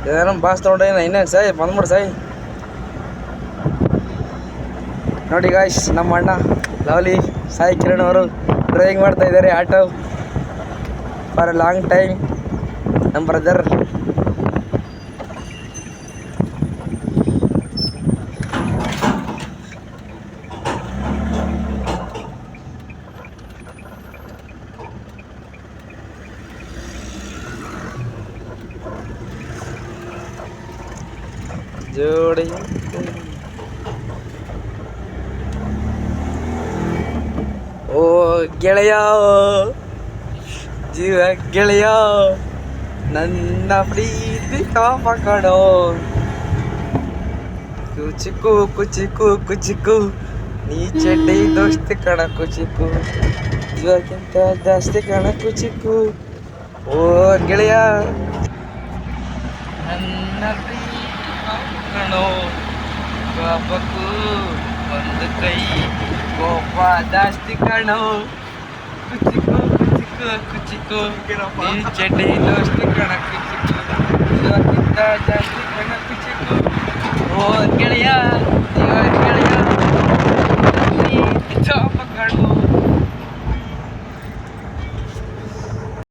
ಇದೇನೋ ಬಾಸ್ ತೊಗೊಂಡ್ರೆ ಇನ್ನೇ ಸಾಯಿ ಬಂದ್ಬಿಡು ಸಾಯಿ. ನೋಡಿ ಗಾಯ್ಸ್, ನಮ್ಮ ಅಣ್ಣ ಲವ್ಲಿ ಸಾಯಿ ಕಿರಣ್ ಅವರು ಡ್ರೈವಿಂಗ್ ಮಾಡ್ತಾ ಇದ್ದಾರೆ auto for a long time. ನಮ್ಮ ಬ್ರದರ್ ಜೋಡಿ. ಓ ಗೆಳೆಯ, ಜೀವ ಗೆಳೆಯ, ನನ್ನ ಪ್ರೀತಿ ಕಾಪಾಡೋ. ಕುಚಿಕು ಕುಚಿಕು ಕುಚಿಕು, ನೀ ಚಡ್ಡಿ ದೋಸ್ತಿ ಕಣ ಕುಚಿಕು, ಜೀವಕ್ಕಿಂತ ಜಾಸ್ತಿ ಕಣ ಕುಚಿಕು. ಓ ಗೆಳೆಯ, ನನ್ನ ಪ್ರೀತಿ ಕಾಪಾಡೋ. ಕೋಪಕ್ಕೂ ಒಂದು ಕೈ, ಕೋಪ ಜಾಸ್ತಿ ಕಣೋ. ಕುಚಿಕು ಕುಚಿಕು ಕುಚಿಕು, ನೀ ಚಡ್ಡಿ ದೋಸ್ತಿ ಕಣ ಕುಚಿಕು, ಜೀವಕ್ಕಿಂತ ಜಾಸ್ತಿ ಕಣ ಕುಚಿಕು. ಓ ಗೆಳೆಯ.